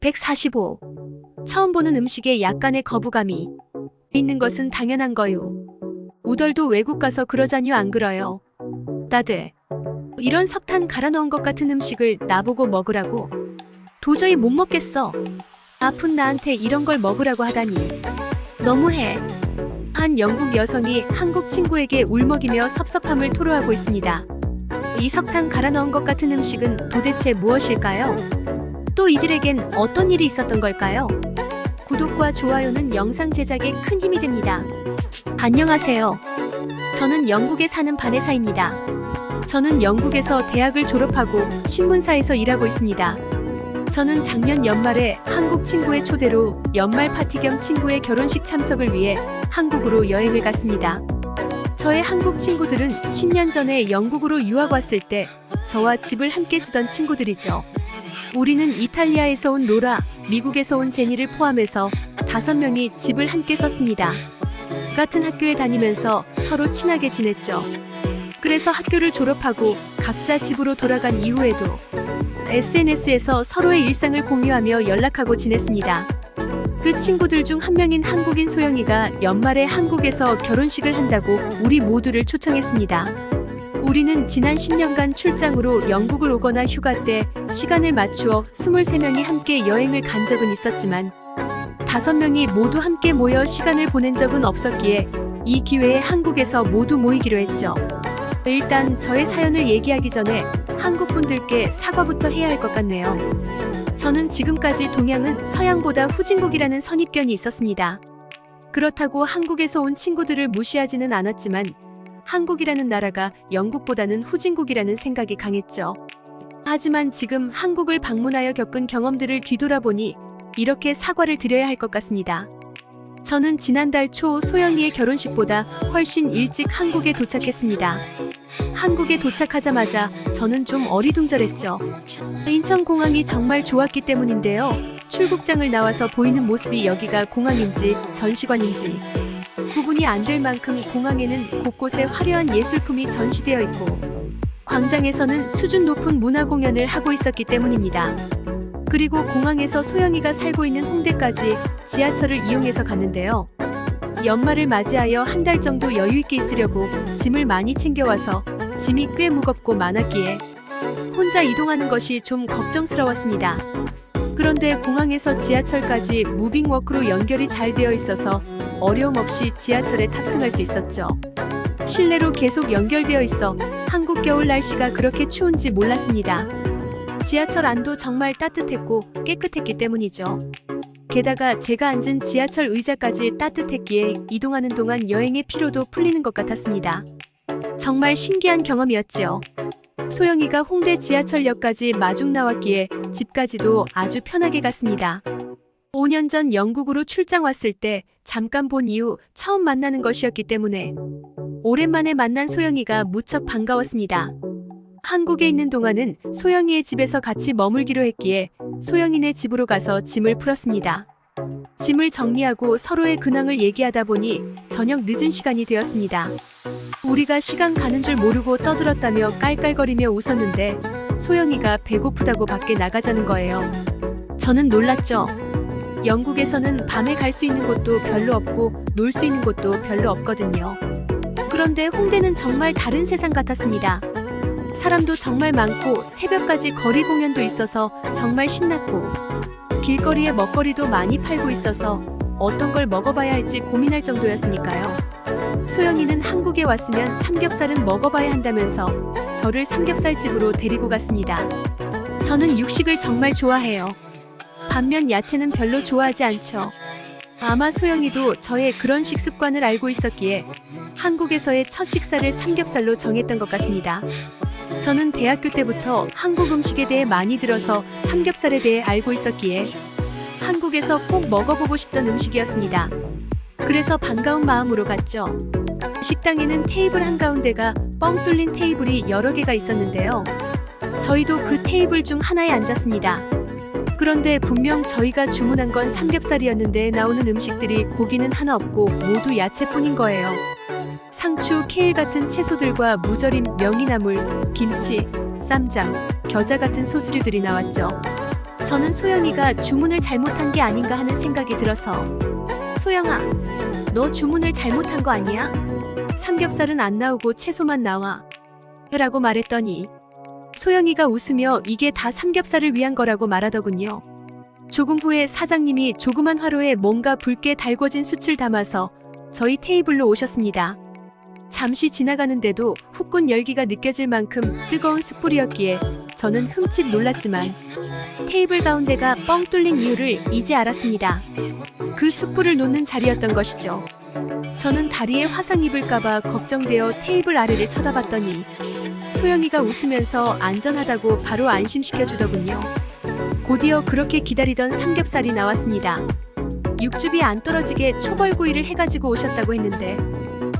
145. 처음 보는 음식에 약간의 거부감이 있는 것은 당연한 거요. 우덜도 외국 가서 그러자뇨 안 그러요? 다들 이런 석탄 갈아 넣은 것 같은 음식을 나보고 먹으라고? 도저히 못 먹겠어. 아픈 나한테 이런 걸 먹으라고 하다니. 너무해. 한 영국 여성이 한국 친구에게 울먹이며 섭섭함을 토로하고 있습니다. 이 석탄 갈아 넣은 것 같은 음식은 도대체 무엇일까요? 또 이들에겐 어떤 일이 있었던 걸까요? 구독과 좋아요는 영상 제작에 큰 힘이 됩니다. 안녕하세요. 저는 영국에 사는 바네사입니다. 저는 영국에서 대학을 졸업하고 신문사에서 일하고 있습니다. 저는 작년 연말에 한국 친구의 초대로 연말 파티 겸 친구의 결혼식 참석을 위해 한국으로 여행을 갔습니다. 저의 한국 친구들은 10년 전에 영국으로 유학 왔을 때 저와 집을 함께 쓰던 친구들이죠. 우리는 이탈리아에서 온 로라, 미국에서 온 제니를 포함해서 5명이 집을 함께 썼습니다. 같은 학교에 다니면서 서로 친하게 지냈죠. 그래서 학교를 졸업하고 각자 집으로 돌아간 이후에도 SNS에서 서로의 일상을 공유하며 연락하고 지냈습니다. 그 친구들 중 한 명인 한국인 소영이가 연말에 한국에서 결혼식을 한다고 우리 모두를 초청했습니다. 우리는 지난 10년간 출장으로 영국을 오거나 휴가 때 시간을 맞추어 23명이 함께 여행을 간 적은 있었지만 5명이 모두 함께 모여 시간을 보낸 적은 없었기에 이 기회에 한국에서 모두 모이기로 했죠. 일단 저의 사연을 얘기하기 전에 한국 분들께 사과부터 해야 할 것 같네요. 저는 지금까지 동양은 서양보다 후진국이라는 선입견이 있었습니다. 그렇다고 한국에서 온 친구들을 무시하지는 않았지만 한국이라는 나라가 영국보다는 후진국이라는 생각이 강했죠. 하지만 지금 한국을 방문하여 겪은 경험들을 뒤돌아보니 이렇게 사과를 드려야 할 것 같습니다. 저는 지난달 초 소영이의 결혼식보다 훨씬 일찍 한국에 도착했습니다. 한국에 도착하자마자 저는 좀 어리둥절했죠. 인천공항이 정말 좋았기 때문인데요. 출국장을 나와서 보이는 모습이 여기가 공항인지 전시관인지 구분이 안 될 만큼 공항에는 곳곳에 화려한 예술품이 전시되어 있고 광장에서는 수준 높은 문화 공연을 하고 있었기 때문입니다. 그리고 공항에서 소영이가 살고 있는 홍대까지 지하철을 이용해서 갔는데요. 연말을 맞이하여 한 달 정도 여유 있게 있으려고 짐을 많이 챙겨와서 짐이 꽤 무겁고 많았기에 혼자 이동하는 것이 좀 걱정스러웠습니다. 그런데 공항에서 지하철까지 무빙워크로 연결이 잘 되어 있어서 어려움 없이 지하철에 탑승할 수 있었죠. 실내로 계속 연결되어 있어 한국 겨울 날씨가 그렇게 추운지 몰랐습니다. 지하철 안도 정말 따뜻했고 깨끗했기 때문이죠. 게다가 제가 앉은 지하철 의자까지 따뜻했기에 이동하는 동안 여행의 피로도 풀리는 것 같았습니다. 정말 신기한 경험이었지요. 소영이가 홍대 지하철역까지 마중 나왔기에 집까지도 아주 편하게 갔습니다. 5년 전 영국으로 출장 왔을 때 잠깐 본 이후 처음 만나는 것이었기 때문에 오랜만에 만난 소영이가 무척 반가웠습니다. 한국에 있는 동안은 소영이의 집에서 같이 머물기로 했기에 소영이네 집으로 가서 짐을 풀었습니다. 짐을 정리하고 서로의 근황을 얘기하다 보니 저녁 늦은 시간이 되었습니다. 우리가 시간 가는 줄 모르고 떠들었다며 깔깔거리며 웃었는데 소영이가 배고프다고 밖에 나가자는 거예요. 저는 놀랐죠. 영국에서는 밤에 갈 수 있는 곳도 별로 없고 놀 수 있는 곳도 별로 없거든요. 그런데 홍대는 정말 다른 세상 같았습니다. 사람도 정말 많고 새벽까지 거리 공연도 있어서 정말 신났고 길거리에 먹거리도 많이 팔고 있어서 어떤 걸 먹어봐야 할지 고민할 정도였으니까요. 소영이는 한국에 왔으면 삼겹살은 먹어봐야 한다면서 저를 삼겹살집으로 데리고 갔습니다. 저는 육식을 정말 좋아해요. 반면 야채는 별로 좋아하지 않죠. 아마 소영이도 저의 그런 식습관을 알고 있었기에 한국에서의 첫 식사를 삼겹살로 정했던 것 같습니다. 저는 대학교 때부터 한국 음식에 대해 많이 들어서 삼겹살에 대해 알고 있었기에 한국에서 꼭 먹어보고 싶던 음식이었습니다. 그래서 반가운 마음으로 갔죠. 식당에는 테이블 한가운데가 뻥 뚫린 테이블이 여러 개가 있었는데요. 저희도 그 테이블 중 하나에 앉았습니다. 그런데 분명 저희가 주문한 건 삼겹살이었는데 나오는 음식들이 고기는 하나 없고 모두 야채뿐인 거예요. 상추, 케일 같은 채소들과 무절임 명이나물, 김치, 쌈장, 겨자 같은 소스류들이 나왔죠. 저는 소영이가 주문을 잘못한 게 아닌가 하는 생각이 들어서 소영아, 너 주문을 잘못한 거 아니야? 삼겹살은 안 나오고 채소만 나와 라고 말했더니 소영이가 웃으며 이게 다 삼겹살을 위한 거라고 말하더군요. 조금 후에 사장님이 조그만 화로에 뭔가 붉게 달궈진 숯을 담아서 저희 테이블로 오셨습니다. 잠시 지나가는데도 후끈 열기가 느껴질 만큼 뜨거운 숯불이었기에 저는 흠칫 놀랐지만 테이블 가운데가 뻥 뚫린 이유를 이제 알았습니다. 그 숯불을 놓는 자리였던 것이죠. 저는 다리에 화상 입을까봐 걱정되어 테이블 아래를 쳐다봤더니 소영이가 웃으면서 안전하다고 바로 안심시켜 주더군요. 곧이어 그렇게 기다리던 삼겹살이 나왔습니다. 육즙이 안 떨어지게 초벌구이를 해가지고 오셨다고 했는데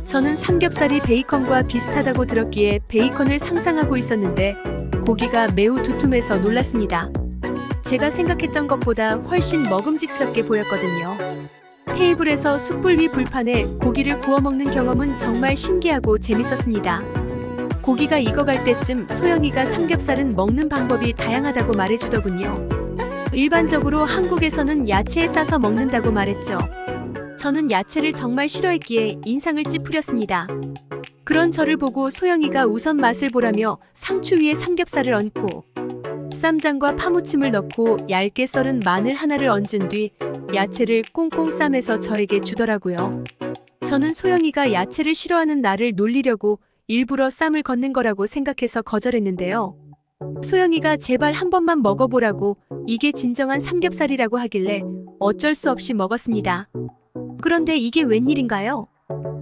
저는 삼겹살이 베이컨과 비슷하다고 들었기에 베이컨을 상상하고 있었는데 고기가 매우 두툼해서 놀랐습니다. 제가 생각했던 것보다 훨씬 먹음직스럽게 보였거든요. 테이블에서 숯불 위 불판에 고기를 구워 먹는 경험은 정말 신기하고 재밌었습니다. 고기가 익어갈 때쯤 소영이가 삼겹살은 먹는 방법이 다양하다고 말해주더군요. 일반적으로 한국에서는 야채에 싸서 먹는다고 말했죠. 저는 야채를 정말 싫어했기에 인상을 찌푸렸습니다. 그런 저를 보고 소영이가 우선 맛을 보라며 상추 위에 삼겹살을 얹고 쌈장과 파무침을 넣고 얇게 썰은 마늘 하나를 얹은 뒤 야채를 꽁꽁 싸매서 저에게 주더라고요. 저는 소영이가 야채를 싫어하는 나를 놀리려고 일부러 쌈을 걷는 거라고 생각해서 거절했는데요. 소영이가 제발 한 번만 먹어보라고 이게 진정한 삼겹살이라고 하길래 어쩔 수 없이 먹었습니다. 그런데 이게 웬일인가요?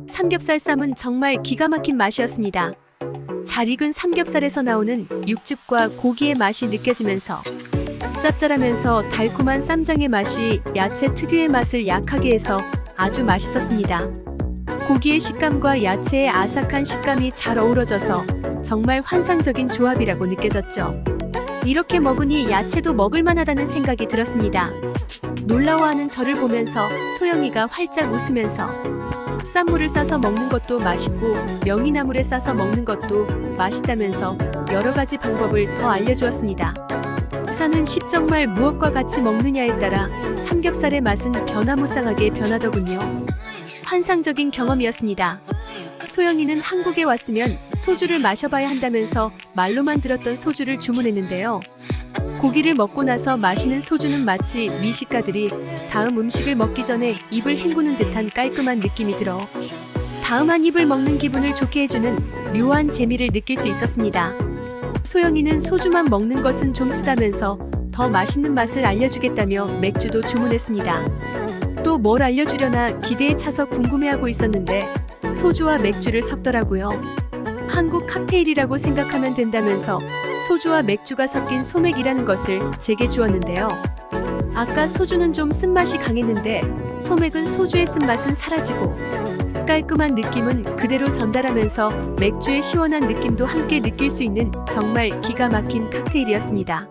삼겹살 쌈은 정말 기가 막힌 맛이었습니다. 잘 익은 삼겹살에서 나오는 육즙과 고기의 맛이 느껴지면서 짭짤하면서 달콤한 쌈장의 맛이 야채 특유의 맛을 약하게 해서 아주 맛있었습니다. 고기의 식감과 야채의 아삭한 식감이 잘 어우러져서 정말 환상적인 조합이라고 느껴졌죠. 이렇게 먹으니 야채도 먹을만하다는 생각이 들었습니다. 놀라워하는 저를 보면서 소영이가 활짝 웃으면서 쌈무를 싸서 먹는 것도 맛있고 명이나물에 싸서 먹는 것도 맛있다면서 여러 가지 방법을 더 알려주었습니다. 사는 십정말 무엇과 같이 먹느냐에 따라 삼겹살의 맛은 변화무쌍하게 변하더군요. 환상적인 경험이었습니다. 소영이는 한국에 왔으면 소주를 마셔봐야 한다면서 말로만 들었던 소주를 주문했는데요. 고기를 먹고 나서 마시는 소주는 마치 미식가들이 다음 음식을 먹기 전에 입을 헹구는 듯한 깔끔한 느낌이 들어 다음 한 입을 먹는 기분을 좋게 해주는 묘한 재미를 느낄 수 있었습니다. 소영이는 소주만 먹는 것은 좀 쓰다면서 더 맛있는 맛을 알려주겠다며 맥주도 주문했습니다. 또 뭘 알려주려나 기대에 차서 궁금해하고 있었는데 소주와 맥주를 섞더라고요. 한국 칵테일이라고 생각하면 된다면서 소주와 맥주가 섞인 소맥이라는 것을 제게 주었는데요. 아까 소주는 좀 쓴맛이 강했는데 소맥은 소주의 쓴맛은 사라지고 깔끔한 느낌은 그대로 전달하면서 맥주의 시원한 느낌도 함께 느낄 수 있는 정말 기가 막힌 칵테일이었습니다.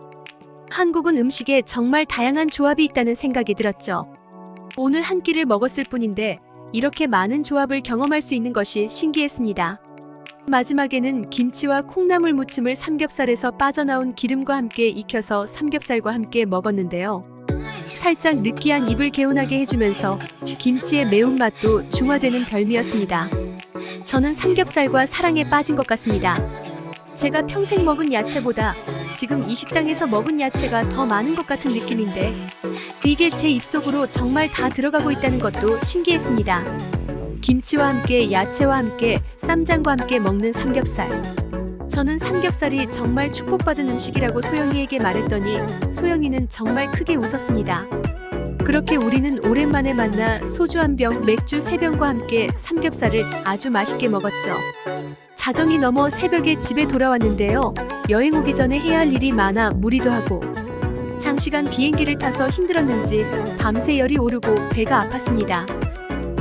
한국은 음식에 정말 다양한 조합이 있다는 생각이 들었죠. 오늘 한 끼를 먹었을 뿐인데 이렇게 많은 조합을 경험할 수 있는 것이 신기했습니다. 마지막에는 김치와 콩나물 무침을 삼겹살에서 빠져나온 기름과 함께 익혀서 삼겹살과 함께 먹었는데요. 살짝 느끼한 입을 개운하게 해주면서 김치의 매운맛도 중화되는 별미였습니다. 저는 삼겹살과 사랑에 빠진 것 같습니다. 제가 평생 먹은 야채보다 지금 이 식당에서 먹은 야채가 더 많은 것 같은 느낌인데 이게 제 입속으로 정말 다 들어가고 있다는 것도 신기했습니다. 김치와 함께 야채와 함께 쌈장과 함께 먹는 삼겹살. 저는 삼겹살이 정말 축복받은 음식이라고 소영이에게 말했더니 소영이는 정말 크게 웃었습니다. 그렇게 우리는 오랜만에 만나 소주 한 병, 맥주 3병과 함께 삼겹살을 아주 맛있게 먹었죠. 자정이 넘어 새벽에 집에 돌아왔는데요. 여행 오기 전에 해야 할 일이 많아 무리도 하고 장시간 비행기를 타서 힘들었는지 밤새 열이 오르고 배가 아팠습니다.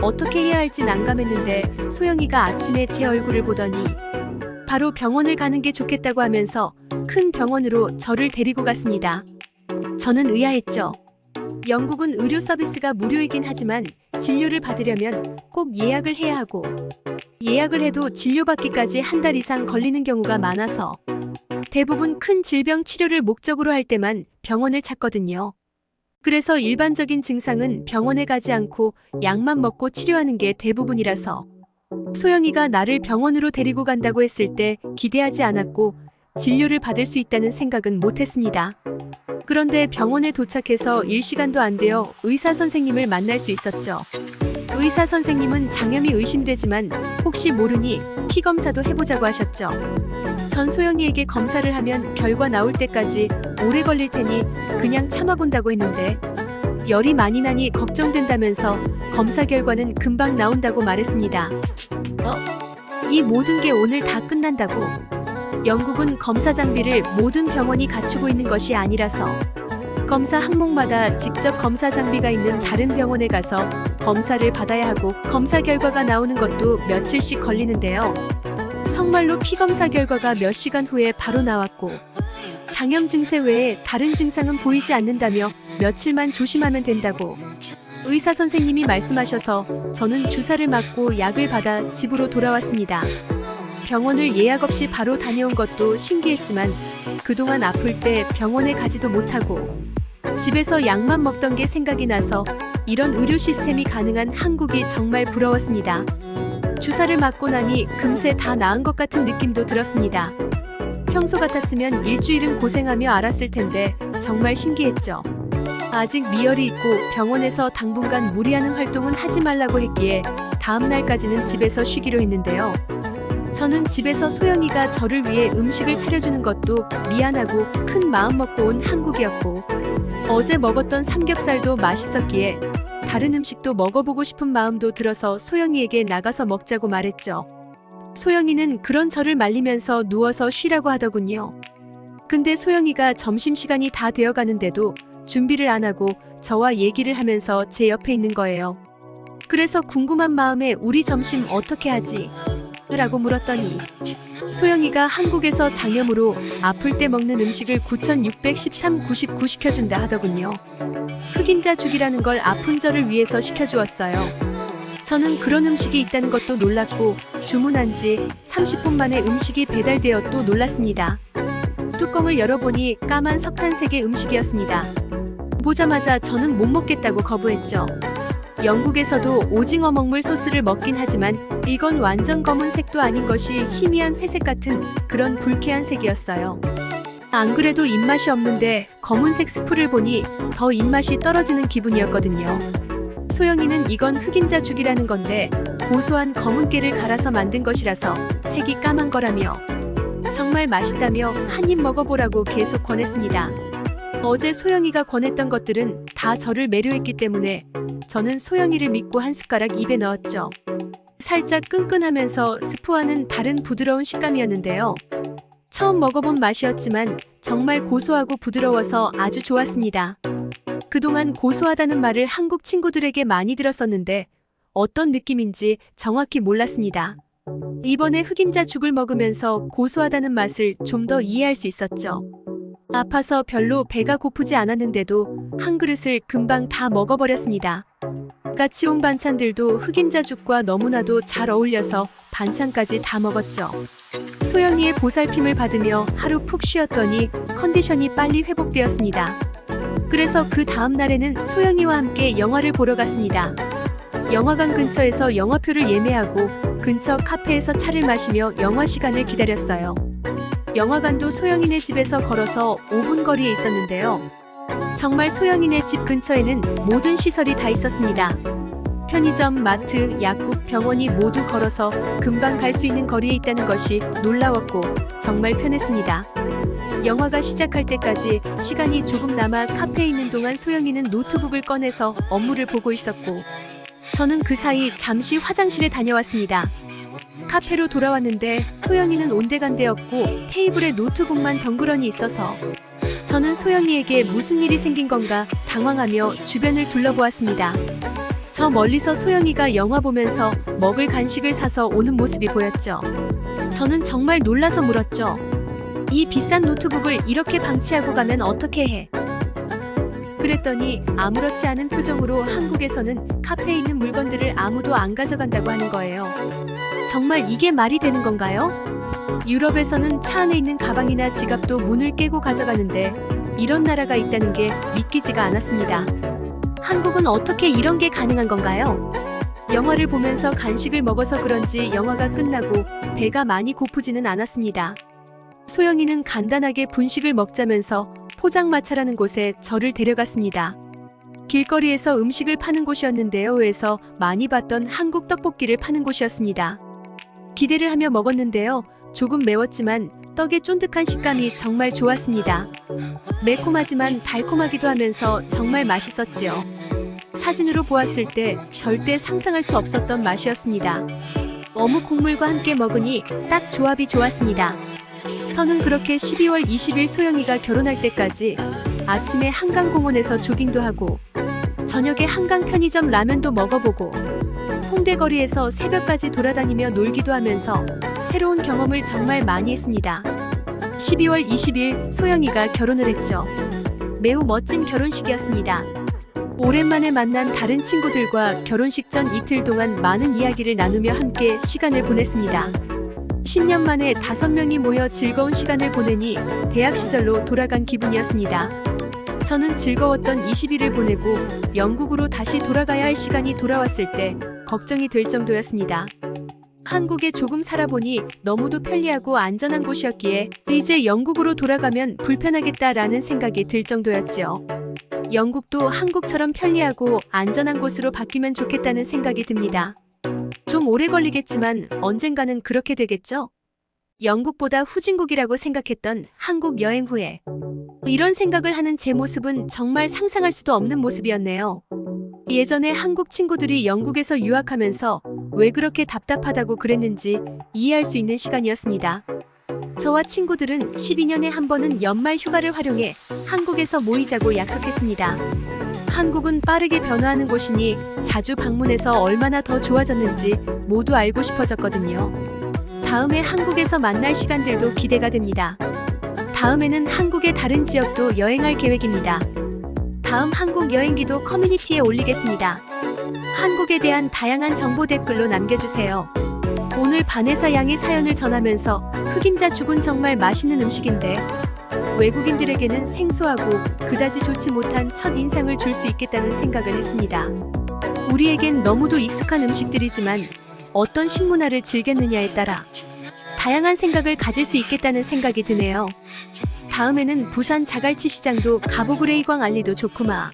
어떻게 해야 할지 난감했는데 소영이가 아침에 제 얼굴을 보더니 바로 병원을 가는 게 좋겠다고 하면서 큰 병원으로 저를 데리고 갔습니다. 저는 의아했죠. 영국은 의료 서비스가 무료이긴 하지만 진료를 받으려면 꼭 예약을 해야 하고 예약을 해도 진료받기까지 한 달 이상 걸리는 경우가 많아서 대부분 큰 질병 치료를 목적으로 할 때만 병원을 찾거든요. 그래서 일반적인 증상은 병원에 가지 않고 약만 먹고 치료하는 게 대부분이라서 소영이가 나를 병원으로 데리고 간다고 했을 때 기대하지 않았고 진료를 받을 수 있다는 생각은 못했습니다. 그런데 병원에 도착해서 1시간도 안 되어 의사 선생님을 만날 수 있었죠. 의사 선생님은 장염이 의심되지만 혹시 모르니 피 검사도 해보자고 하셨죠. 전 소영이에게 검사를 하면 결과 나올 때까지 오래 걸릴 테니 그냥 참아본다고 했는데 열이 많이 나니 걱정된다면서 검사 결과는 금방 나온다고 말했습니다. 이 모든 게 오늘 다 끝난다고? 영국은 검사 장비를 모든 병원이 갖추고 있는 것이 아니라서 검사 항목마다 직접 검사 장비가 있는 다른 병원에 가서 검사를 받아야 하고 검사 결과가 나오는 것도 며칠씩 걸리는데요. 정말로 피검사 결과가 몇 시간 후에 바로 나왔고 장염 증세 외에 다른 증상은 보이지 않는다며 며칠만 조심하면 된다고 의사 선생님이 말씀하셔서 저는 주사를 맞고 약을 받아 집으로 돌아왔습니다. 병원을 예약 없이 바로 다녀온 것도 신기했지만 그동안 아플 때 병원에 가지도 못하고 집에서 약만 먹던 게 생각이 나서 이런 의료 시스템이 가능한 한국이 정말 부러웠습니다. 주사를 맞고 나니 금세 다 나은 것 같은 느낌도 들었습니다. 평소 같았으면 일주일은 고생하며 앓았을 텐데 정말 신기했죠. 아직 미열이 있고 병원에서 당분간 무리하는 활동은 하지 말라고 했기에 다음 날까지는 집에서 쉬기로 했는데요. 저는 집에서 소영이가 저를 위해 음식을 차려주는 것도 미안하고 큰 마음 먹고 온 한국이었고 어제 먹었던 삼겹살도 맛있었기에 다른 음식도 먹어보고 싶은 마음도 들어서 소영이에게 나가서 먹자고 말했죠. 소영이는 그런 저를 말리면서 누워서 쉬라고 하더군요. 근데 소영이가 점심시간이 다 되어가는데도 준비를 안 하고 저와 얘기를 하면서 제 옆에 있는 거예요. 그래서 궁금한 마음에 우리 점심 어떻게 하지? 라고 물었더니 소영이가 한국에서 장염으로 아플 때 먹는 음식을 9613-99 시켜준다 하더군요. 흑임자 죽이라는 걸 아픈 저를 위해서 시켜주었어요. 저는 그런 음식이 있다는 것도 놀랐고 주문한 지 30분 만에 음식이 배달되어 또 놀랐습니다. 뚜껑을 열어보니 까만 석탄색의 음식이었습니다. 보자마자 저는 못 먹겠다고 거부했죠. 영국에서도 오징어 먹물 소스를 먹긴 하지만 이건 완전 검은색도 아닌 것이 희미한 회색 같은 그런 불쾌한 색이었어요. 안 그래도 입맛이 없는데 검은색 스프를 보니 더 입맛이 떨어지는 기분이었거든요. 소영이는 이건 흑임자 죽이라는 건데 고소한 검은 깨를 갈아서 만든 것이라서 색이 까만 거라며 정말 맛있다며 한 입 먹어보라고 계속 권했습니다. 어제 소영이가 권했던 것들은 다 저를 매료했기 때문에 저는 소영이를 믿고 한 숟가락 입에 넣었죠. 살짝 끈끈하면서 스프와는 다른 부드러운 식감이었는데요. 처음 먹어본 맛이었지만 정말 고소하고 부드러워서 아주 좋았습니다. 그동안 고소하다는 말을 한국 친구들에게 많이 들었었는데 어떤 느낌인지 정확히 몰랐습니다. 이번에 흑임자 죽을 먹으면서 고소하다는 맛을 좀 더 이해할 수 있었죠. 아파서 별로 배가 고프지 않았는데도 한 그릇을 금방 다 먹어버렸습니다. 같이 온 반찬들도 흑임자죽과 너무나도 잘 어울려서 반찬까지 다 먹었죠. 소영이의 보살핌을 받으며 하루 푹 쉬었더니 컨디션이 빨리 회복되었습니다. 그래서 그 다음 날에는 소영이와 함께 영화를 보러 갔습니다. 영화관 근처에서 영화표를 예매하고 근처 카페에서 차를 마시며 영화 시간을 기다렸어요. 영화관도 소영이네 집에서 걸어서 5분 거리에 있었는데요. 정말 소영이네 집 근처에는 모든 시설이 다 있었습니다. 편의점, 마트, 약국, 병원이 모두 걸어서 금방 갈 수 있는 거리에 있다는 것이 놀라웠고 정말 편했습니다. 영화가 시작할 때까지 시간이 조금 남아 카페에 있는 동안 소영이는 노트북을 꺼내서 업무를 보고 있었고 저는 그 사이 잠시 화장실에 다녀왔습니다. 카페로 돌아왔는데 소영이는 온데간데 없고 테이블에 노트북만 덩그러니 있어서 저는 소영이에게 무슨 일이 생긴 건가 당황하며 주변을 둘러보았습니다. 저 멀리서 소영이가 영화 보면서 먹을 간식을 사서 오는 모습이 보였죠. 저는 정말 놀라서 물었죠. 이 비싼 노트북을 이렇게 방치하고 가면 어떻게 해? 그랬더니 아무렇지 않은 표정으로 한국에서는 카페에 있는 물건들을 아무도 안 가져간다고 하는 거예요. 정말 이게 말이 되는 건가요? 유럽에서는 차 안에 있는 가방이나 지갑도 문을 깨고 가져가는데 이런 나라가 있다는 게 믿기지가 않았습니다. 한국은 어떻게 이런 게 가능한 건가요? 영화를 보면서 간식을 먹어서 그런지 영화가 끝나고 배가 많이 고프지는 않았습니다. 소영이는 간단하게 분식을 먹자면서 포장마차라는 곳에 저를 데려갔습니다. 길거리에서 음식을 파는 곳이었는데요. 에서 많이 봤던 한국 떡볶이를 파는 곳이었습니다. 기대를 하며 먹었는데요. 조금 매웠지만 떡의 쫀득한 식감이 정말 좋았습니다. 매콤하지만 달콤하기도 하면서 정말 맛있었지요. 사진으로 보았을 때 절대 상상할 수 없었던 맛이었습니다. 어묵 국물과 함께 먹으니 딱 조합이 좋았습니다. 저는 그렇게 12월 20일 소영이가 결혼할 때까지 아침에 한강공원에서 조깅도 하고 저녁에 한강 편의점 라면도 먹어보고 홍대 거리에서 새벽까지 돌아다니며 놀기도 하면서 새로운 경험을 정말 많이 했습니다. 12월 20일 소영이가 결혼을 했죠. 매우 멋진 결혼식이었습니다. 오랜만에 만난 다른 친구들과 결혼식 전 이틀 동안 많은 이야기를 나누며 함께 시간을 보냈습니다. 10년 만에 5명이 모여 즐거운 시간을 보내니 대학 시절로 돌아간 기분이었습니다. 저는 즐거웠던 20일을 보내고 영국으로 다시 돌아가야 할 시간이 돌아왔을 때 걱정이 될 정도였습니다. 한국에 조금 살아보니 너무도 편리하고 안전한 곳이었기에 이제 영국으로 돌아가면 불편하겠다라는 생각이 들 정도였지요. 영국도 한국처럼 편리하고 안전한 곳으로 바뀌면 좋겠다는 생각이 듭니다. 좀 오래 걸리겠지만 언젠가는 그렇게 되겠죠? 영국보다 후진국이라고 생각했던 한국 여행 후에 이런 생각을 하는 제 모습은 정말 상상할 수도 없는 모습이었네요. 예전에 한국 친구들이 영국에서 유학하면서 왜 그렇게 답답하다고 그랬는지 이해할 수 있는 시간이었습니다. 저와 친구들은 12년에 한 번은 연말 휴가를 활용해 한국에서 모이자고 약속했습니다. 한국은 빠르게 변화하는 곳이니 자주 방문해서 얼마나 더 좋아졌는지 모두 알고 싶어졌거든요. 다음에 한국에서 만날 시간들도 기대가 됩니다. 다음에는 한국의 다른 지역도 여행할 계획입니다. 다음 한국 여행기도 커뮤니티에 올리겠습니다. 한국에 대한 다양한 정보 댓글로 남겨주세요. 오늘 바네사 양의 사연을 전하면서 흑임자 죽은 정말 맛있는 음식인데 외국인들에게는 생소하고 그다지 좋지 못한 첫 인상을 줄 수 있겠다는 생각을 했습니다. 우리에겐 너무도 익숙한 음식들이지만 어떤 식문화를 즐겼느냐에 따라 다양한 생각을 가질 수 있겠다는 생각이 드네요. 다음에는 부산 자갈치 시장도 가보그레 이광 알리도 좋구마.